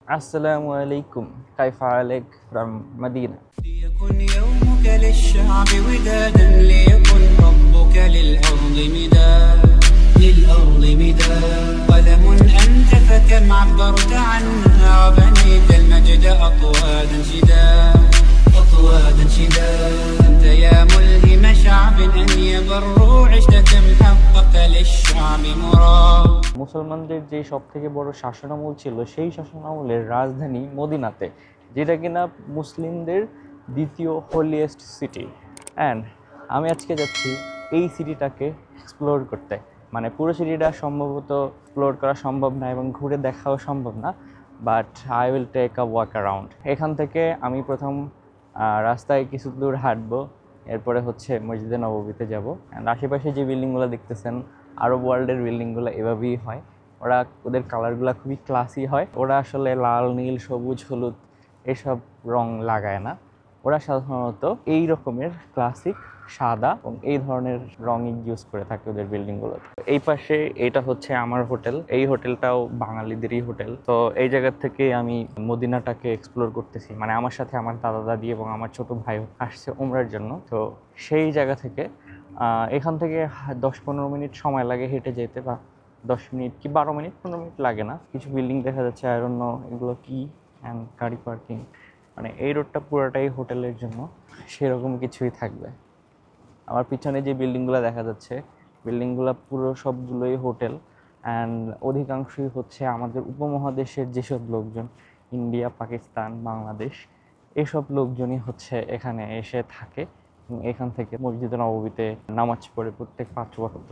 Assalamu alaikum. Kaifa alaik from Medina. ليكن يومك للشعب ودادا ليكن حبك للأرض مداد قلم أنت فكم عبرت عنها وبنيت المجد أطوادا شداد أنت يا ملهم شعب أن يبروا عشت كم حققت للشعب مراد মুসলমানদের যে সবথেকে বড় শাসনামল ছিল সেই শাসনামলের রাজধানী মদিনাতে, যেটা কিনা মুসলিমদের দ্বিতীয় হোলিয়েস্ট সিটি। অ্যান্ড আমি আজকে যাচ্ছি এই সিটিটাকে এক্সপ্লোর করতে। মানে পুরো সিটিটা সম্ভবত এক্সপ্লোর করা সম্ভব না এবং ঘুরে দেখাও সম্ভব না, but I will take a walk around. এখান থেকে আমি প্রথম রাস্তায় কিছু দূর হাঁটবো, এরপরে হচ্ছে মসজিদে নববীতে যাব। অ্যান্ড আশেপাশে যে বিল্ডিংগুলো দেখতেছেন আরব ওয়ার্ল্ডের বিল্ডিংগুলো এভাবেই হয়। ওদের কালারগুলো খুবই ক্লাসি হয়। ওরা আসলে লাল, নীল, সবুজ, হলুদ এসব রং লাগায় না। ওরা সাধারণত এই রকমের ক্লাসিক সাদা এবং এই ধরনের রঙই ইউজ করে থাকে ওদের বিল্ডিংগুলোতে। এই পাশে এটা হচ্ছে আমার হোটেল। এই হোটেলটাও বাঙালিদেরই হোটেল। তো এই জায়গা থেকে আমি মদিনাটাকে এক্সপ্লোর করতেছি। মানে আমার সাথে আমার দাদা দাদি এবং আমার ছোট ভাইও আসছে উমরার জন্য। তো সেই জায়গা থেকে এখান থেকে 10-15 মিনিট সময় লাগে হেঁটে যেতে, বা 10 মিনিট কি 12 মিনিট 15 মিনিট লাগে না। কিছু বিল্ডিং দেখা যাচ্ছে, আই ডোন্ট নো এগুলো কি, অ্যান্ড গাড়ি পার্কিং। মানে এই রোডটা পুরোটাই হোটেলের জন্য, সেরকম কিছুই থাকবে। আমার পিছনে যে বিল্ডিংগুলো দেখা যাচ্ছে, বিল্ডিংগুলো পুরো সবগুলোই হোটেল। অ্যান্ড অধিকাংশই হচ্ছে আমাদের উপমহাদেশের যেসব লোকজন, ইন্ডিয়া, পাকিস্তান, বাংলাদেশ, এসব লোকজনই হচ্ছে এখানে এসে থাকে। এখান থেকে মসজিদে নববীতে নামাজ পড়ে প্রত্যেক 5 ওয়াক্ত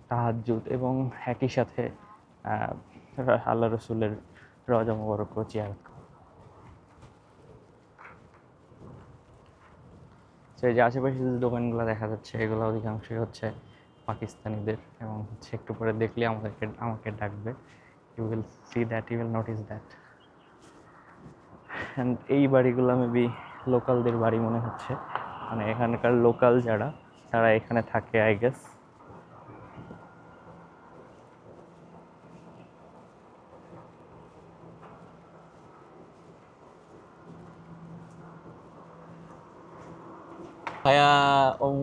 তাহাজ্জুদ এবং একই সাথে আল্লাহ রসুলের রওজা মুবারক জিয়ারত করে। সেই যে আশেপাশে যে দোকানগুলো দেখা যাচ্ছে, এগুলো অধিকাংশই হচ্ছে পাকিস্তানিদের, এবং হচ্ছে একটু পরে দেখলে আমাকে ডাকবে। You will see that, you will notice that. And এই বাড়িগুলো মেবি লোকালদের বাড়ি মনে হচ্ছে। মানে এখানকার লোকাল যারা, তারা এখানে থাকে I guess.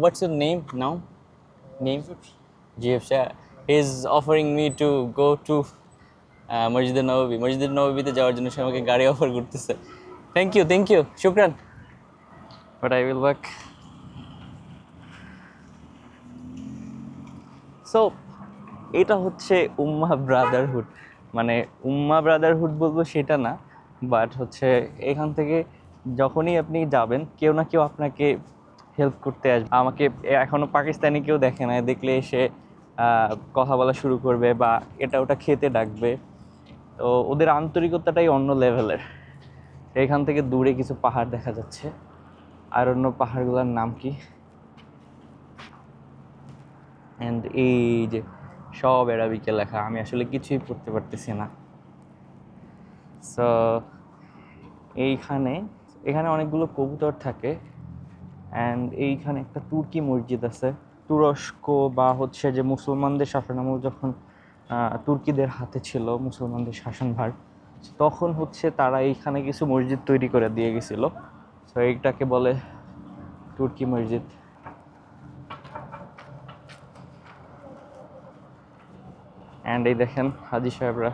What's your name now? Name? Jiyafsha. He's offering me to go to মসজিদে নববী। মসজিদে নববীতে যাওয়ার জন্য সে আমাকে গাড়ি অফার করতেছে। থ্যাংক ইউ, শুকরান। But I will walk. So এটা হচ্ছে উম্মাহ ব্রাদারহুড। মানে উম্মাহ ব্রাদারহুড বলবো সেটা না, বাট হচ্ছে এখান থেকে যখনই আপনি যাবেন কেউ না কেউ আপনাকে হেল্প করতে আসবে। আমাকে এখনও পাকিস্তানি কেউ দেখে না, দেখলে এসে কথা বলা শুরু করবে বা এটা ওটা খেতে ডাকবে। তো ওদের আন্তরিকতাটাই অন্য লেভেলের। এখান থেকে দূরে কিছু পাহাড় দেখা যাচ্ছে, আর অন্য পাহাড়গুলোর নাম কি। অ্যান্ড এই যে সব অ্যারাবিকে লেখা, আমি আসলে কিছুই পড়তে পারতেছি না। সো এখানে অনেকগুলো কবুতর থাকে। অ্যান্ড এইখানে একটা তুর্কি মসজিদ আছে। তুরস্ক বা হচ্ছে যে মুসলমানদের শাসনামল যখন তুর্কিদের হাতে ছিল মুসলমানদের শাসনভার, তখন হচ্ছে তারা এইখানে কিছু মসজিদ তৈরি করে দিয়ে গেছিল। সো এইটাকে বলে তুর্কি মসজিদ। অ্যান্ড এই দেখেন হাজি সাহেবরা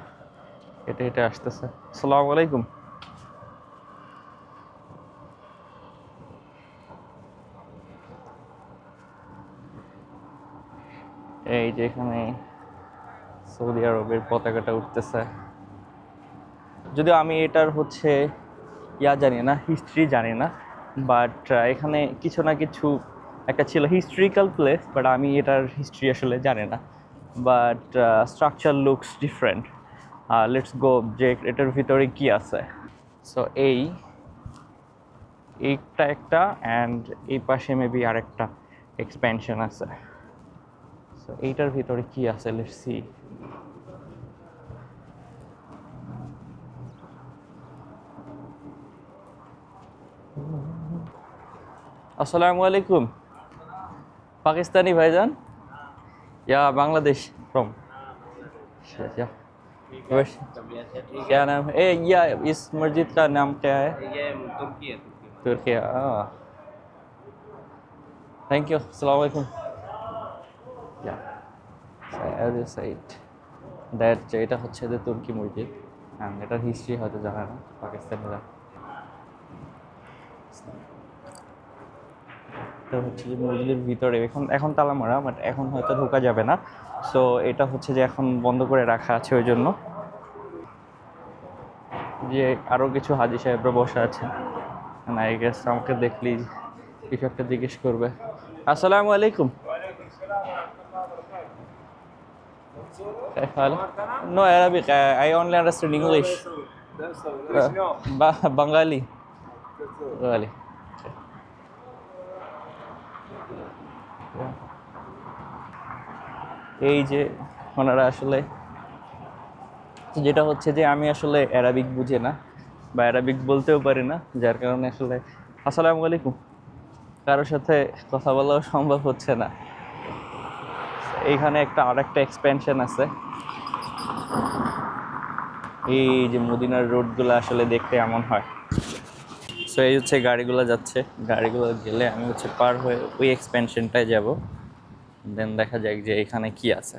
হেঁটে হেঁটে আসতেছে। আসসালামু আলাইকুম। এই যে এখানে সৌদি আরবের পতাকাটা উঠতেছে। যদিও আমি এটার হচ্ছে জানি না, হিস্ট্রি জানি না, বাট এখানে কিছু না কিছু একটা ছিল হিস্ট্রিক্যাল প্লেস, বাট আমি এটার হিস্ট্রি আসলে জানি না। But structure looks different. Let's go যে এটার ভিতরে কি আছে। সো এইটা একটা, অ্যান্ড এই পাশে মেবি আরেকটা এক্সপ্যানশন আছে। সো এইটার ভিতরে কি আছে, লেটস সি। আসসালামু আলাইকুম। পাকিস্তানি ভাইজান? या बांग्लादेश from? Yeah. वैसे क्या नाम है या इस मस्जिद का नाम क्या है? ये तुर्की है तुर्की। थैंक यू, अस्सलाम वालेकुम। या অ্যাজ এ সাইট দ্যাট এটা হচ্ছে যে তুর্কি মসজিদ, হ্যাঁ এটার হিস্ট্রি হয়তো জানা না পাকিস্তানিরা। এটা হচ্ছে যে মসজিদের ভিতরে এখন এখন তালা মারা, বাট এখন হয়তো ঢোকা যাবে না। সো এটা হচ্ছে যে এখন বন্ধ করে রাখা আছে ওই জন্য। যে আরও কিছু হাজি সাহেবরা বসে আছে, আই গেস আমাকে দেখলেই কিছু একটা জিজ্ঞেস করবে। আসসালামু আলাইকুম। كيف حالك؟ No Arabic. I only understand English. Bengali. Bengali. এই যে ওনারা আসলে যেটা হচ্ছে যে আমি আসলে অ্যারাবিক বুঝি না বা অ্যারাবিক বলতেও পারি না, যার কারণে আসলে আসসালামু আলাইকুম কারোর সাথে কথা বলাও সম্ভব হচ্ছে না। এইখানে আরেকটা এক্সপেনশন আছে। এই যে মদিনার রোডগুলো আসলে দেখতে এমন হয়। সো এই হচ্ছে গাড়িগুলো যাচ্ছে, গাড়িগুলো গেলে আমি হচ্ছে পার হয়ে ওই এক্সপেনশনটায় যাব, দেন দেখা যাক যে এখানে কি আছে।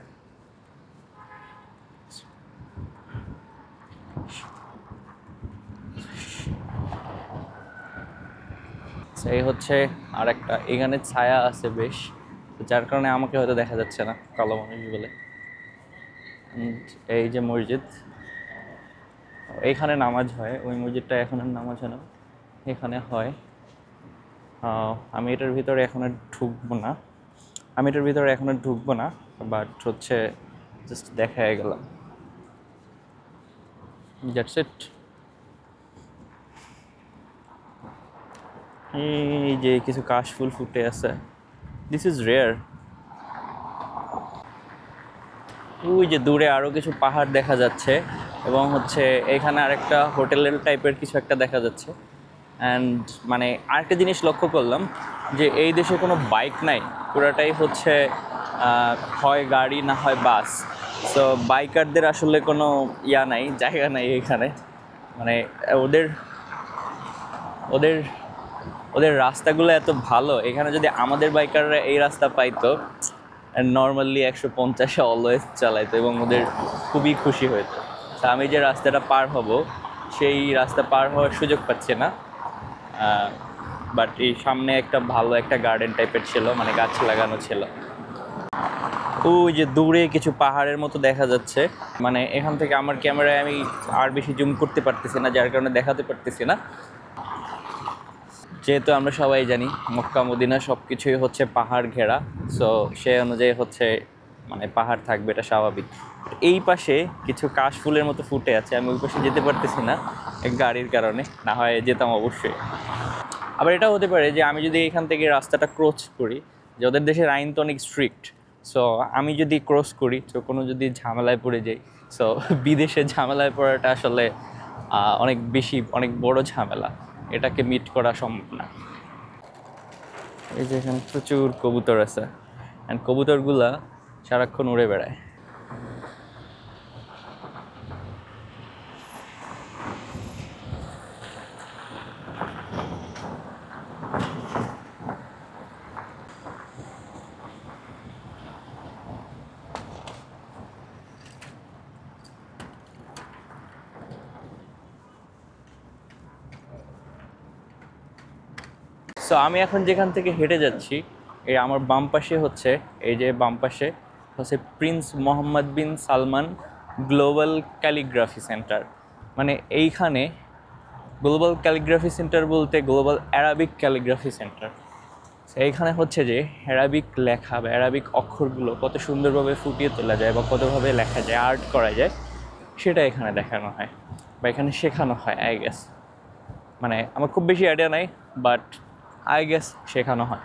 এই হচ্ছে আরেকটা, এখানে ছায়া আছে বেশ, যার কারণে আমাকে হয়তো দেখা যাচ্ছে না কালো মানুষ বলে। এই যে মসজিদ, এইখানে নামাজ হয়, ওই মসজিদটা এখন আর নামাজ হয় না, এখানে হয়। আমি এটার ভিতরে এখন আর ঢুকবো না, বাট হচ্ছে জাস্ট দেখায় গেলাম। That's it. এই যে কিছু কাশফুল ফুটে আছে, দিস ইজ রেয়ার। ওই যে দূরে আরও কিছু পাহাড় দেখা যাচ্ছে এবং হচ্ছে এখানে আরেকটা হোটেলের টাইপের কিছু একটা দেখা যাচ্ছে। অ্যান্ড মানে আরেকটা জিনিস লক্ষ্য করলাম যে এই দেশে কোনো বাইক নাই, পুরাটাই হচ্ছে হয় গাড়ি না হয় বাস। সো বাইকারদের আসলে কোনো নাই, জায়গা নাই এখানে। মানে ওদের ওদের ওদের রাস্তাগুলো এত ভালো, এখানে যদি আমাদের বাইকাররা এই রাস্তা পাইতো নর্মালি 150-এ অলওয়েজ চালাইতো এবং ওদের খুবই খুশি হইতো। তা আমি যে রাস্তাটা পার হব সেই রাস্তা পার হওয়ার সুযোগ পাচ্ছি না। বাট এই সামনে ভালো একটা গার্ডেন টাইপের ছিল, মানে গাছ লাগানো ছিল। ওই যে দূরে কিছু পাহাড়ের মতো দেখা যাচ্ছে, মানে এখান থেকে আমার ক্যামেরায় আমি আর বেশি জুম করতে পারতেছি না, যার কারণে দেখাতে পারতেছি না। যেহেতু আমরা সবাই জানি মক্কা মদিনা সব কিছুই হচ্ছে পাহাড় ঘেরা, সো সে অনুযায়ী হচ্ছে মানে পাহাড় থাকবে, এটা স্বাভাবিক। এই পাশে কিছু কাশফুলের মতো ফুটে আছে, আমি ওই পাশে যেতে পারতেছি না গাড়ির কারণে, না হয় যেতাম অবশ্যই। আবার এটাও হতে পারে যে আমি যদি এখান থেকে রাস্তাটা ক্রস করি, যে ওদের দেশের আইন তো অনেক স্ট্রিক্ট, সো আমি যদি ক্রস করি তো কোনো যদি ঝামেলায় পড়ে যাই, সো বিদেশে ঝামেলায় পড়াটা আসলে অনেক বড় ঝামেলা, এটাকে মিট করা সম্ভব না। এই যে এখানে প্রচুর কবুতর আছে, অ্যান্ড কবুতরগুলা সারাক্ষণ উড়ে বেড়ায়। সো আমি এখন যেখান থেকে হেঁটে যাচ্ছি, এই আমার বাম পাশে হচ্ছে প্রিন্স মোহাম্মদ বিন সালমান গ্লোবাল ক্যালিগ্রাফি সেন্টার। মানে এইখানে গ্লোবাল ক্যালিগ্রাফি সেন্টার বলতে গ্লোবাল অ্যারাবিক ক্যালিগ্রাফি সেন্টার। এইখানে হচ্ছে যে অ্যারাবিক লেখা বা অ্যারাবিক অক্ষরগুলো কত সুন্দরভাবে ফুটিয়ে তোলা যায় বা কতভাবে লেখা যায়, আর্ট করা যায়, সেটা এখানে দেখানো হয় বা এখানে শেখানো হয় আই গেস। মানে আমার খুব বেশি আইডিয়া নাই, বাট আই গেস শেখানো হয়।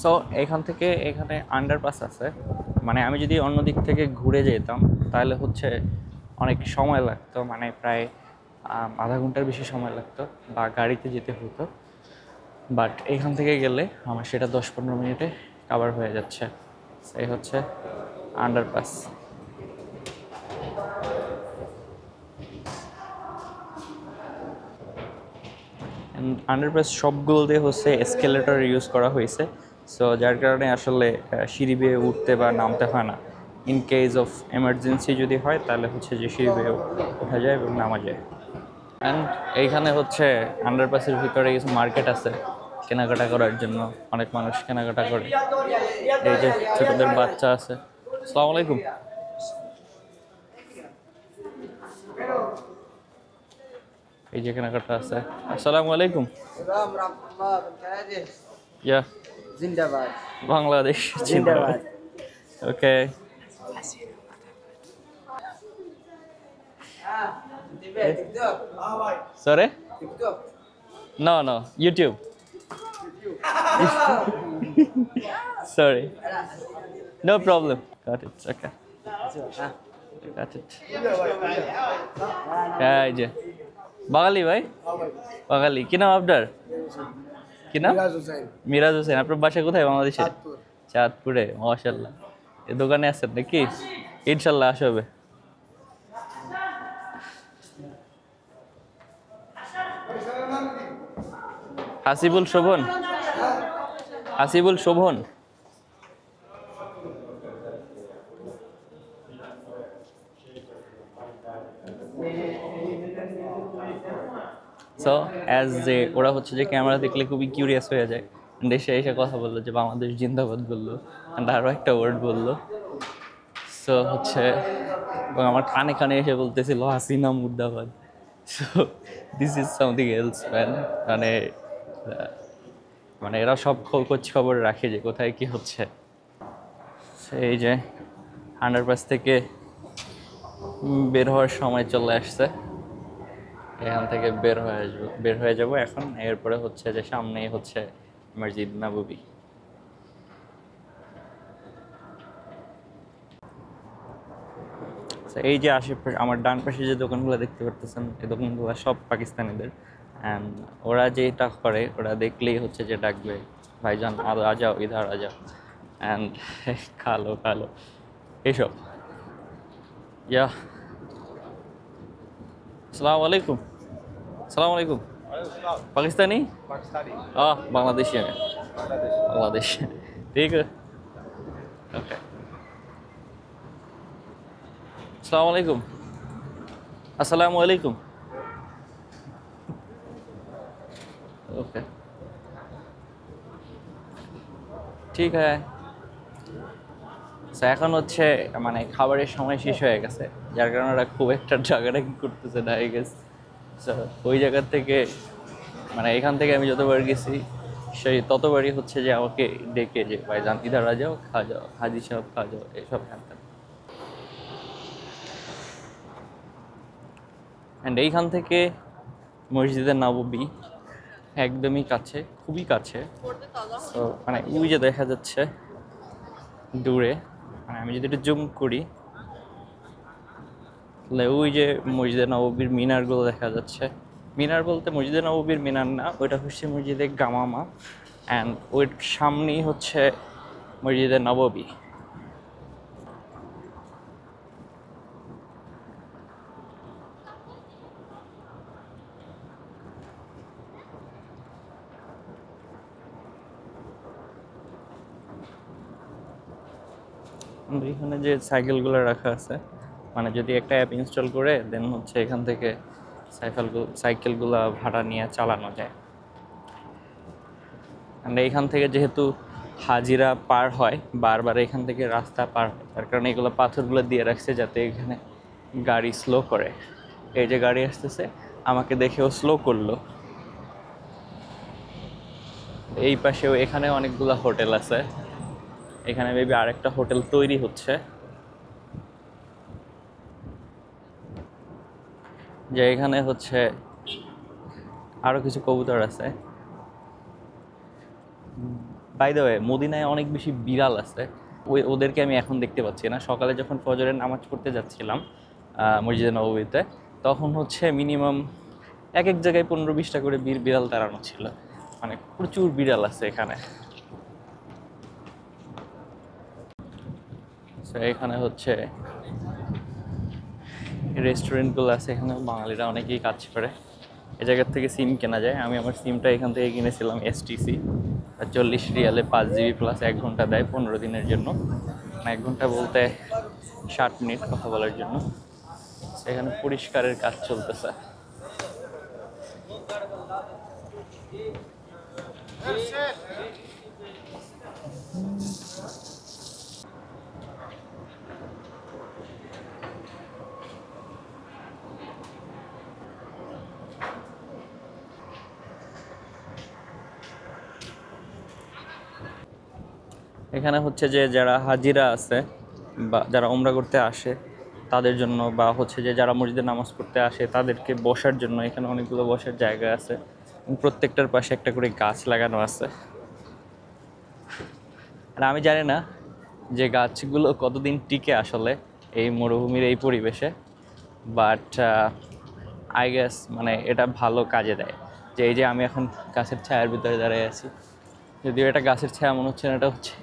সো এখান থেকে এখানে আন্ডারপাস আছে, মানে আমি যদি অন্য দিক থেকে ঘুরে যেতাম তাহলে হচ্ছে অনেক সময় লাগতো, মানে প্রায় আধা ঘন্টার বেশি সময় লাগতো বা গাড়িতে যেতে হতো। বাট এখান থেকে গেলে আমার সেটা 10-15 মিনিটে কভার হয়ে যাচ্ছে। এই হচ্ছে আন্ডারপাস। আন্ডারপাস সবগুলোতে হচ্ছে এসকেলেটর ইউজ করা হয়েছে, সো যার কারণে আসলে সিঁড়ি বেয়ে উঠতে বা নামতে হয় না। ইন কেস অফ এমার্জেন্সি যদি হয় তাহলে হচ্ছে যে সিঁড়ি বেয়ে ওঠা যায় এবং নামা যায়। অ্যান্ড এইখানে হচ্ছে আন্ডারপাসের ভিতরে কিছু মার্কেট আছে কেনাকাটা করার জন্য, অনেক মানুষ কেনাকাটা করে। এই যে ছোটদের বাচ্চা আছে। আসসালামু আলাইকুম। এই যে কেনাকাটা আছে। আসসালামু আলাইকুম। ইয়া জিন্দাবাদ বাংলাদেশ জিন্দাবাদ। Okay. Sorry, no no YouTube. Sorry, no problem, got it, okay, got it. এই যে বাঙালি ভাই, বাঙালি। কি নাম আপনার? কি নাম? মিরাজ হোসেন। আপনার বাসা কোথায় বাংলাদেশে? চাঁদপুরে। মাশাআল্লাহ। এই দোকানে আছেন নাকি? ইনশাল্লাহ আসবে। হাসিবুল শোভন, হাসিবুল শোভন। সো অ্যাজ যে ওরা হচ্ছে যে ক্যামেরা দেখলে খুবই কিউরিয়াস হয়ে যায়, দেশে এসে কথা বললো যে বাংলাদেশ জিন্দাবাদ বললো, অ্যান্ড আরও একটা ওয়ার্ড বললো। সো হচ্ছে এবং আমার কানে কানে এসে বলতেছিল হাসিনা মুর্দাবাদ। So this is something else man. মানে মানে এরা সব খোঁজ খবর রাখে যে কোথায় কি হচ্ছে। এই যে আন্ডারপাস থেকে বের হওয়ার সময় চলে আসছে, এখান থেকে বের হয়ে যাব এখন। এরপরে হচ্ছে যে সামনেই হচ্ছে মসজিদ নববী। এই যে আশেপাশে আমার ডান পাশে যে দোকানগুলো দেখতে পারতেছেন, এই দোকানগুলো সব পাকিস্তানিদের। অ্যান্ড ওরা যেটা করে, ওরা দেখলেই হচ্ছে যে ডাকবে ভাইজান আ যাও ইধার আ যাও, অ্যান্ড খালো খালো এইসব। ইয়া আসসালামু আলাইকুম। আসসালামু আলাইকুম। পাকিস্তানি? বাংলাদেশি है। बांग्लादेश ठीक है, ओके। अस्सलाम वालेकुम। अस्सलाम वालेकुम। ओके ঠিক है। এখন হচ্ছে মানে খাবারের সময় শেষ হয়ে গেছে, যার কারণে ওরা খুব একটা জায়গাটা কি করতেছে না, আই গেস। ওই জায়গার থেকে মানে এখান থেকে আমি যতবার গেছি সেই ততবারই হচ্ছে যে আমাকে ডেকে যে ভাইজান ইধার আ যাও, খা যাও, হাজি সাহেব খা যাও, এইসব হ্যান। অ্যান্ড এইখান থেকে মসজিদের নববী একদমই কাছে, খুবই কাছে। তো মানে ওই যে দেখা যাচ্ছে দূরে, মানে আমি যদি একটু জুম করি তাহলে ওই যে মসজিদের নববীর মিনারগুলো দেখা যাচ্ছে। মিনার বলতে মসজিদের নববীর মিনার না, ওইটা হচ্ছে মসজিদে গামামা, অ্যান্ড ওই সামনেই হচ্ছে মসজিদের নববী। এখানে যে সাইকেলগুলো রাখা আছে, মানে যদি একটা অ্যাপ ইনস্টল করে দেন হচ্ছে এখান থেকে সাইকেলগুলো ভাড়া নিয়ে চালানো যায়। এইখান থেকে যেহেতু হাজিরা পার হয় বারবার, এখান থেকে রাস্তা পার হয়, তার কারণে এগুলো পাথরগুলো দিয়ে রাখছে যাতে এখানে গাড়ি স্লো করে। এই যে গাড়ি আসতেছে, আমাকে দেখেও স্লো করলো। এই পাশেও এখানে অনেকগুলো হোটেল আছে, এখানে মেবি আরেকটা হোটেল তৈরি হচ্ছে। যে এখানে হচ্ছে আরো কিছু কবুতর আছে, বাই দ্য ওয়ে মদিনায় অনেক বেশি বিড়াল আছে, ওদেরকে আমি এখন দেখতে পাচ্ছি না। সকালে যখন ফজরের নামাজ পড়তে যাচ্ছিলাম মসজিদে নববীতে, তখন হচ্ছে মিনিমাম এক এক জায়গায় 15-20টা করে বিড়াল তাড়ানো ছিল। মানে প্রচুর বিড়াল আছে এখানে। এখানে হচ্ছে রেস্টুরেন্টগুলো আছে, এখানে বাঙালিরা অনেকেই কাজ করে। এই জায়গার থেকে সিম কেনা যায়। আমি আমার সিমটা এখান থেকে কিনেছিলাম STC, 40 রিয়ালে 5 GB প্লাস 1 ঘন্টা দেয় 15 দিনের জন্য। 1 ঘন্টা বলতে 60 মিনিট কথা বলার জন্য। এখানে পরিষ্কারের কাজ চলতেছে। এখানে হচ্ছে যে যারা হাজিরা আছে বা যারা উমরা করতে আসে তাদের জন্য, বা হচ্ছে যে যারা মসজিদে নামাজ পড়তে আসে তাদেরকে বসার জন্য এখানে অনেকগুলো বসার জায়গা আছে। প্রত্যেকটার পাশে একটা করে গাছ লাগানো আছে। আর আমি জানি না যে গাছগুলো কতদিন টিকে আসলে এই মরুভূমির এই পরিবেশে, বাট আই গেস মানে এটা ভালো কাজে দেয়। যে এই যে আমি এখন গাছের ছায়ার ভিতরে দাঁড়িয়ে আছি, যদিও এটা গাছের ছায়া মনে হচ্ছে না, এটা হচ্ছে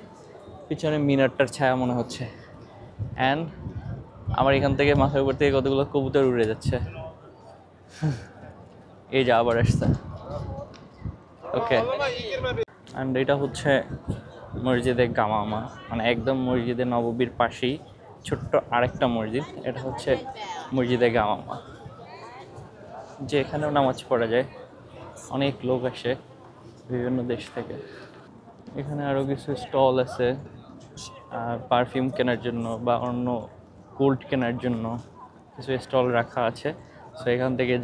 পিছনে মিনারটার ছায়া মনে হচ্ছে। অ্যান্ড আমার এখান থেকে মাথার উপর থেকে কতগুলো কবুতর উড়ে যাচ্ছে। এই যে আবার আসছে। ওকে, অ্যান্ড এটা হচ্ছে মসজিদে গামামা, মানে একদম মসজিদে নববীর পাশেই ছোট্ট আরেকটা মসজিদ। এটা হচ্ছে মসজিদে গামামা, যে এখানেও নামাজ পড়া যায়। অনেক লোক আসে বিভিন্ন দেশ থেকে। এখানে আরও কিছু স্টল আছে পারফিউম কেনার জন্য বা অন্য কোল্ড কেনার জন্য কিছু স্টল রাখা আছে। সো এখান থেকে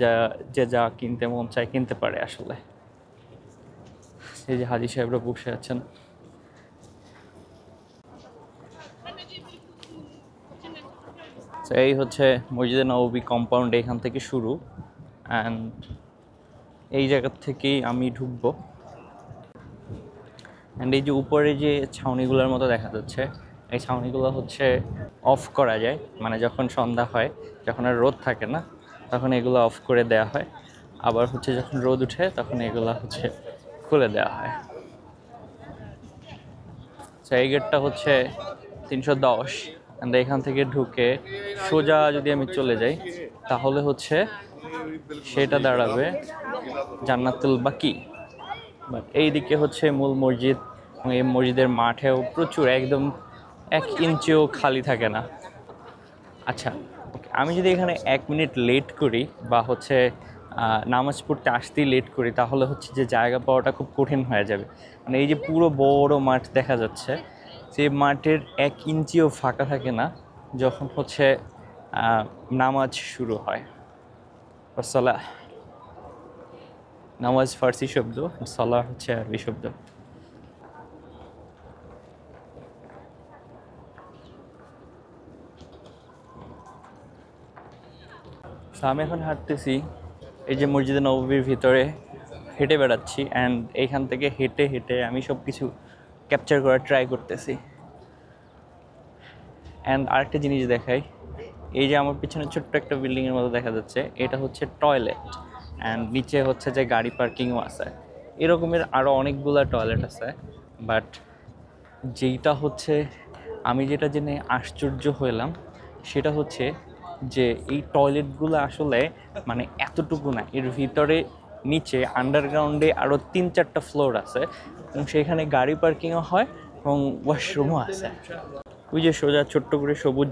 যা কিনতে মন চায় কিনতে পারে আসলে। এই যে হাজি সাহেবরা বসে আছেন। এই হচ্ছে মসজিদে নববী কম্পাউন্ড, এখান থেকে শুরু। অ্যান্ড এই জায়গার থেকেই আমি ঢুকবো। অ্যান্ড এই যে উপরে যে ছাউনিগুলোর মতো দেখা যাচ্ছে, এই ছাউনিগুলো হচ্ছে অফ করা যায়। মানে যখন সন্ধ্যা হয়, যখন আর রোদ থাকে না, তখন এগুলো অফ করে দেওয়া হয়। আবার হচ্ছে যখন রোদ উঠে তখন এগুলো হচ্ছে খুলে দেওয়া হয়। এই গেটটা হচ্ছে 310। অ্যান্ড এখান থেকে ঢুকে সোজা যদি আমি চলে যাই তাহলে হচ্ছে সেটা দাঁড়াবে জান্নাতুল বাকি। বাট এইদিকে হচ্ছে মূল মসজিদ। এই মসজিদের মাঠেও প্রচুর, একদম 1 ইঞ্চিও খালি থাকে না। আচ্ছা, আমি যদি এখানে 1 মিনিট লেট করি বা হচ্ছে নামাজ পড়তে আসতেই লেট করি, তাহলে হচ্ছে যে জায়গা পাওয়াটা খুব কঠিন হয়ে যাবে। মানে এই যে পুরো বড় মাঠ দেখা যাচ্ছে, যে মাঠের 1 ইঞ্চিও ফাঁকা থাকে না যখন হচ্ছে নামাজ শুরু হয়। সালাহ, নামাজ ফার্সি শব্দ, সালাহ হচ্ছে আরবি শব্দ। আমি এখন হাঁটতেছি এই যে মসজিদে নববীর ভিতরে, হেঁটে বেড়াচ্ছি। অ্যান্ড এইখান থেকে হেঁটে হেঁটে আমি সব কিছু ক্যাপচার করার ট্রাই করতেছি। অ্যান্ড আরেকটা জিনিস দেখাই, এই যে আমার পিছনে ছোট্ট একটা বিল্ডিংয়ের মতো দেখা যাচ্ছে, এটা হচ্ছে টয়লেট। অ্যান্ড নিচে হচ্ছে যে গাড়ি পার্কিংও আছে। এরকমের আরও অনেকগুলো টয়লেট আছে। বাট যেইটা হচ্ছে আমি যেটা জেনে আশ্চর্য হলাম সেটা হচ্ছে যে এই টয়লেটগুলো আসলে মানে এতটুকু না, এর ভিতরে নিচে আন্ডারগ্রাউন্ডে আরও 3-4টা ফ্লোর আছে এবং সেখানে গাড়ি পার্কিংও হয় এবং ওয়াশরুমও আছে। ওই যে সোজা ছোট্ট করে সবুজ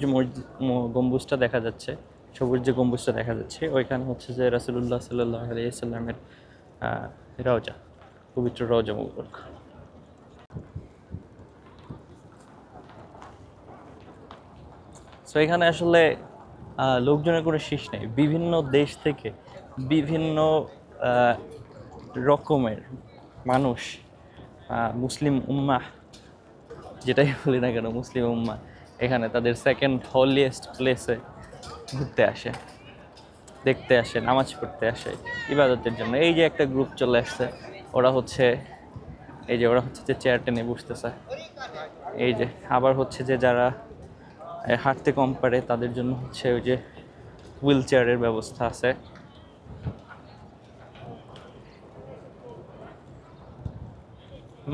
গম্বুজটা দেখা যাচ্ছে, সবুজ যে গম্বুজটা দেখা যাচ্ছে, ওইখানে হচ্ছে যে রাসূলুল্লাহ সাল্লাল্লাহু আলাইহি ওয়াসাল্লামের রওজা, পবিত্র রওজা মুবারক। সো এখানে আসলে লোকজনের কোনো শেষ নেই। বিভিন্ন দেশ থেকে বিভিন্ন রকমের মানুষ, মুসলিম উম্মাহ যেটাই বলি না কেন, মুসলিম উম্মাহ এখানে তাদের সেকেন্ড হলিয়েস্ট প্লেসে ঘুরতে আসে, দেখতে আসে, নামাজ পড়তে আসে, ইবাদতের জন্য। এই যে একটা গ্রুপ চলে আসছে, ওরা হচ্ছে এই যে ওরা হচ্ছে যে চেয়ার টেনে বসতেছে, এই যে আবার হচ্ছে যে যারা হাঁটতে কম পারে তাদের জন্য হচ্ছে ওই যে হুইল চেয়ারের ব্যবস্থা আছে।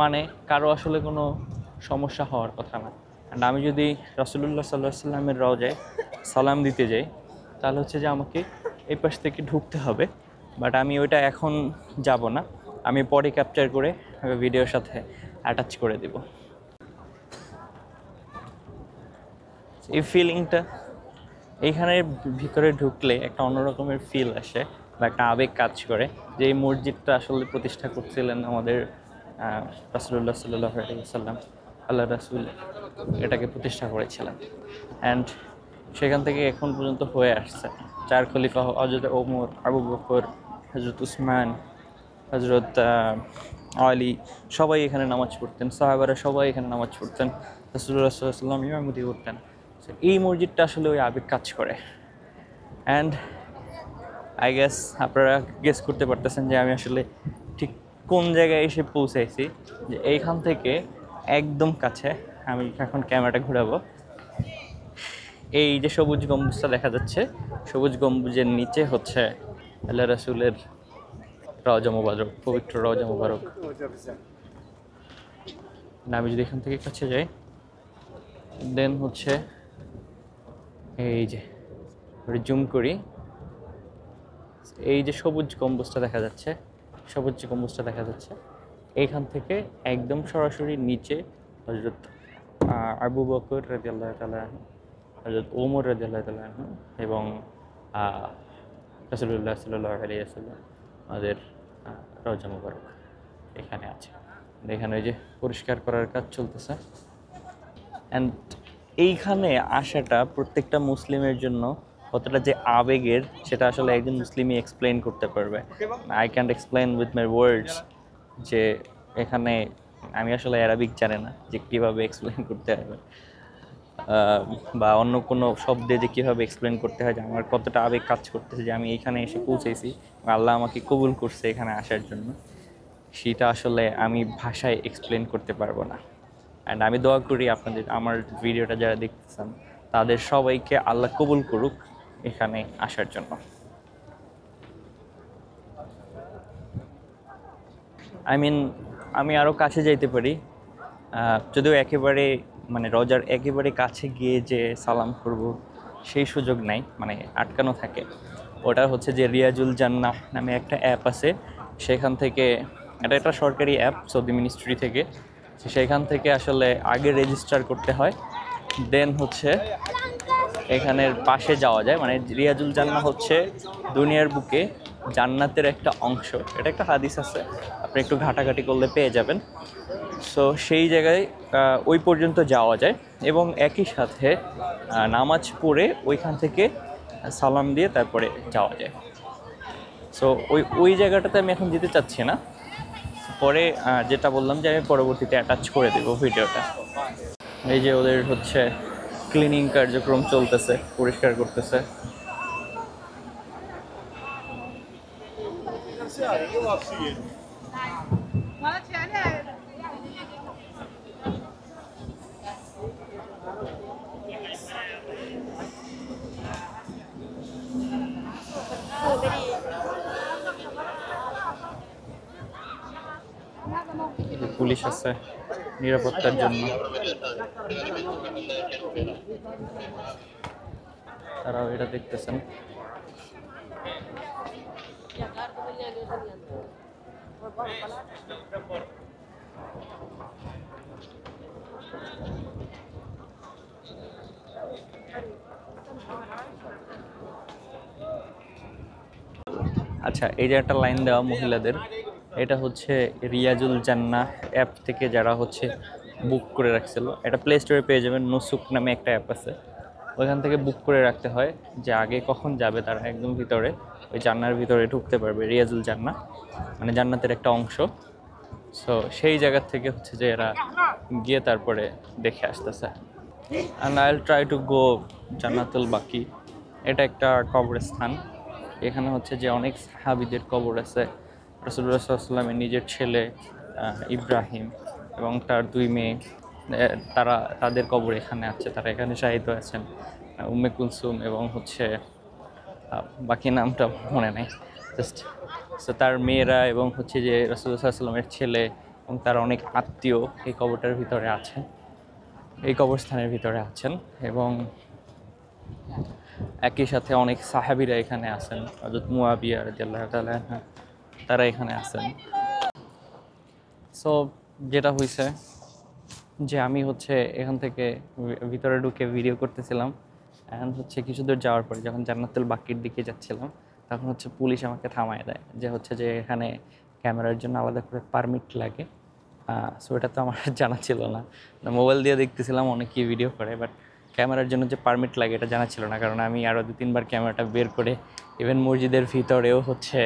মানে কারো আসলে কোনো সমস্যা হওয়ার কথা না। অ্যান্ড আমি যদি রাসূলুল্লাহ সাল্লাল্লাহু আলাইহি সাল্লামের রওজায় সালাম দিতে যাই তাহলে হচ্ছে যে আমাকে এই পাশ থেকে ঢুকতে হবে, বাট আমি ওইটা এখন যাব না, আমি পরে ক্যাপচার করে ভিডিওর সাথে অ্যাটাচ করে দেব। এই ফিলিংটা এইখানের ভিতরে ঢুকলে একটা অন্যরকমের ফিল আসে বা একটা আবেগ কাজ করে, যে এই মসজিদটা আসলে প্রতিষ্ঠা করছিলেন আমাদের রাসূলুল্লাহ সাল্লাল্লাহু আলাইহি ওয়াসাল্লাম, আল্লাহ রাসূল এটাকে প্রতিষ্ঠা করেছিলেন। অ্যান্ড সেখান থেকে এখন পর্যন্ত হয়ে আসছে। 4 খলিফা হযরত ওমর, আবু বকর, হযরত উসমান, হযরত আলী সবাই এখানে নামাজ পড়তেন, সাহাবারা সবাই এখানে নামাজ পড়তেন, রাসূলুল্লাহ সাল্লাল্লাহু আলাইহি ওয়াসাল্লাম ইমামতি করতেন। এই মসজিদটা আসলে ওই আবেগ কাজ করে। অ্যান্ড আই গেস আপনারা গেস করতে পারতেছেন যে আমি আসলে ঠিক কোন জায়গায় এসে পৌঁছাইছি। যে এইখান থেকে একদম কাছে, আমি এখন ক্যামেরাটা ঘোরাবো, এই যে সবুজ গম্বুজটা দেখা যাচ্ছে, সবুজ গম্বুজের নিচে হচ্ছে আল্লাহ রাসূলের রওজা মুবারক, পবিত্র রওজা মুবারক। আমি যদি এখান থেকে কাছে যাই দেন হচ্ছে এই যে জুম করি, এই যে সবুজ গম্বুজটা দেখা যাচ্ছে, সবুজ গম্বুজটা দেখা যাচ্ছে, এইখান থেকে একদম সরাসরি নিচে হযরত আবু বকর রাদিয়াল্লাহু তাআলা আনহু, হযরত ওমর রাদিয়াল্লাহু তাআলা আনহু এবং রাসূলুল্লাহ সাল্লাল্লাহু আলাইহি ওয়াসাল্লাম আমাদের রওজা মুবারক এখানে আছে। এখানে ওই যে পরিষ্কার করার কাজ চলতেছে। অ্যান্ড এইখানে আসাটা প্রত্যেকটা মুসলিমের জন্য কতটা যে আবেগের সেটা আসলে একজন মুসলিমই এক্সপ্লেন করতে পারবে। I can't explain with my words যে এখানে আমি আসলে অ্যারাবিক জানি না যে কীভাবে এক্সপ্লেন করতে হবে বা অন্য কোনো শব্দে যে কীভাবে এক্সপ্লেন করতে হয় যে আমার কতটা আবেগ কাজ করতেছে যে আমি এখানে এসে পৌঁছেছি, আল্লাহ আমাকে কবুল করছে এখানে আসার জন্য, সেটা আসলে আমি ভাষায় এক্সপ্লেন করতে পারবো না। অ্যান্ড আমি দোয়া করি আপনাদের, আমার ভিডিওটা যারা দেখতেছেন তাদের সবাইকে আল্লাহ কবুল করুক এখানে আসার জন্য। আমি আরও কাছে যাইতে পারি, যদিও একেবারে মানে রোজার একেবারে কাছে গিয়ে যে সালাম করব সেই সুযোগ নাই, মানে আটকানো থাকে। ওটা হচ্ছে যে রিয়াজুল জান্নাহ নামে একটা অ্যাপ আছে, সেখান থেকে, এটা একটা সরকারি অ্যাপ সৌদি মিনিস্ট্রি থেকে, সেখান থেকে আসলে আগে রেজিস্টার করতে হয়, দেন হচ্ছে এখানের পাশে যাওয়া যায়। মানে রিয়াজুল জান্নাহ হচ্ছে দুনিয়ার বুকে জান্নাতের একটা অংশ, এটা একটা হাদিস আছে, আপনি একটু ঘাটাঘাটি করলে পেয়ে যাবেন। সো সেই জায়গায় ওই পর্যন্ত যাওয়া যায় এবং একই সাথে নামাজ পড়ে ওইখান থেকে সালাম দিয়ে তারপরে যাওয়া যায়। সো ওই জায়গাটাতে আমি এখন যেতে চাচ্ছি না, পরে যেটা বললাম যে আমি পরবর্তীতে অ্যাটাচ করে দেবো ভিডিওটা। এই যে ওদের হচ্ছে ক্লিনিং কার্যক্রম চলতেছে, পরিষ্কার করতেছে। পুলিশ আছে নিরাপত্তার জন্য, তারাও এটা দেখতেছেন। আচ্ছা, এই যে একটা লাইন দেওয়া মহিলাদের, এটা হচ্ছে রিয়াজুল জান্নাহ অ্যাপ থেকে যারা হচ্ছে বুক করে রাখছিল, এটা প্লে স্টোরে পেয়ে যাবেন, নুসুক নামে একটা অ্যাপ আছে, ওইখান থেকে বুক করে রাখতে হয় যে আগে কখন যাবে তারা একদম ভিতরে ওই জান্নার ভিতরে ঢুকতে পারবে। রিয়াজুল জান্নাহ মানে জান্নাতের একটা অংশ। সো সেই জায়গার থেকে হচ্ছে যে এরা গিয়ে তারপরে দেখে আসতেছে। And I will try to go Jannatul Baqi. এটা একটা কবরস্থান, এখানে হচ্ছে যে অনেক সাহাবীদের কবর আছে, রাসূলুল্লাহ সাল্লাল্লাহু আলাইহি ওয়াসাল্লামের নিজের ছেলে ইব্রাহিম এবং তার 2 মেয়ে, তাদের কবর এখানে আছে, তারা এখানে শাহিদ আছেন। উম্মে কুলসুম এবং হচ্ছে বাকি নামটা মনে নেই, জাস্ট সো তার মেয়েরা এবং হচ্ছে যে রাসূলুল্লাহ সাল্লাল্লাহু আলাইহি ওয়াসাল্লামের ছেলে এবং তার অনেক আত্মীয় এই কবরটার ভিতরে আছেন, এই কবরস্থানের ভিতরে আছেন। এবং একই সাথে অনেক সাহাবীরা এখানে আছেন, হযরত মুয়াবিয়া রাদিয়াল্লাহু তাআলা আনহু, তারা এখানে আছেন। সো যেটা হয়েছে যে আমি হচ্ছে এখান থেকে ভিতরে ঢুকে ভিডিও করতেছিলাম, অ্যান্ড হচ্ছে কিছু দূর যাওয়ার পরে যখন জান্নাতুল বাকির দিকে যাচ্ছিলাম তখন হচ্ছে পুলিশ আমাকে থামায় দেয়, যে হচ্ছে যে এখানে ক্যামেরার জন্য আলাদা করে পারমিট লাগে। সো এটা তো আমার জানা ছিল না, মোবাইল দিয়ে দেখতেছিলাম অনেকেই ভিডিও করে, বাট ক্যামেরার জন্য যে পারমিট লাগে এটা জানা ছিল না, কারণ আমি আরও 2-3 বার ক্যামেরাটা বের করে ইভেন মসজিদের ভিতরেও হচ্ছে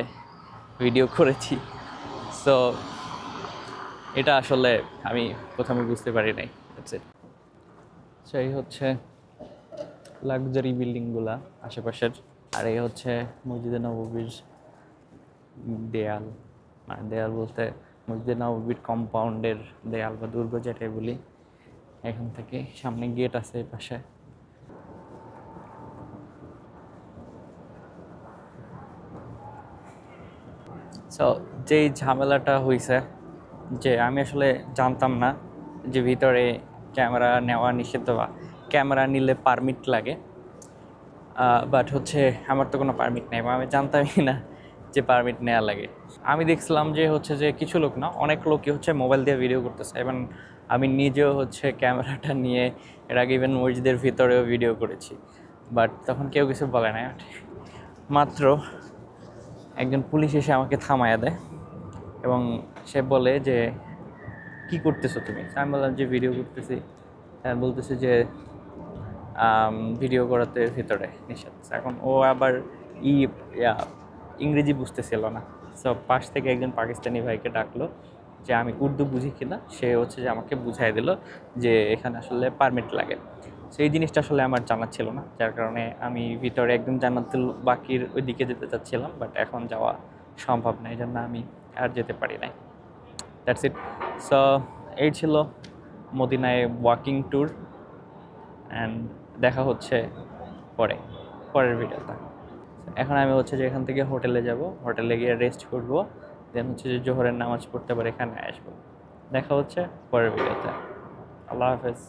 ভিডিও করেছি। সো এটা আসলে আমি প্রথমে বুঝতে পারি নাই। সেই হচ্ছে লাক্সারি বিল্ডিংগুলা আশেপাশের, আর এই হচ্ছে মসজিদে নববীর দেয়াল, মানে দেয়াল বলতে মসজিদে নববীর কম্পাউন্ডের দেয়াল বা দুর্গ যেটাই বলি। এখান থেকে সামনে গেট আছে এই পাশে। সো যেই ঝামেলাটা হয়েছে যে আমি আসলে জানতাম না যে ভিতরে ক্যামেরা নেওয়া নিষিদ্ধ বা ক্যামেরা নিলে পারমিট লাগে, বাট হচ্ছে আমার তো কোনো পারমিট নেই বা আমি জানতামই না যে পারমিট নেওয়া লাগে। আমি দেখছিলাম যে হচ্ছে যে কিছু লোক না, অনেক লোকই হচ্ছে মোবাইল দিয়ে ভিডিও করতেছে, এবং আমি নিজেও হচ্ছে ক্যামেরাটা নিয়ে এর আগে ইভেন মসজিদের ভিতরেও ভিডিও করেছি, বাট তখন কেউ কিছু বলে না। মাত্র একজন পুলিশ এসে আমাকে থামায়া দেয় এবং সে বলে যে কি করতেছো তুমি? আমি বললাম যে ভিডিও করতেছি। আর বলতেছে যে ভিডিও করাতে ভিতরে নিষেধ। এখন ও আবার ইংরেজি বুঝতেছিল না, সো পাশ থেকে একজন পাকিস্তানি ভাইকে ডাকলো যে আমি উর্দু বুঝি কিনা, সে হচ্ছে যে আমাকে বুঝাই দিল যে এখানে আসলে পারমিট লাগে। সেই জিনিসটা আসলে আমার জানা ছিল না, যার কারণে আমি ভিতরে একদম জান্নাতুল বাকির ওই দিকে যেতে চাচ্ছিলাম, বাট এখন যাওয়া সম্ভব না, এই জন্য আমি আর যেতে পারি নাই। That's it. সো এই ছিল মদিনায় ওয়াকিং ট্যুর, অ্যান্ড দেখা হচ্ছে পরের ভিডিওতে। এখন আমি হচ্ছে যে এখান থেকে হোটেলে যাব, হোটেলে গিয়ে রেস্ট করব, দেন হচ্ছে যে জোহরের নামাজ পড়তে আবার এখানে আসবো। দেখা হচ্ছে পরের ভিডিওতে। আল্লাহ হাফেজ।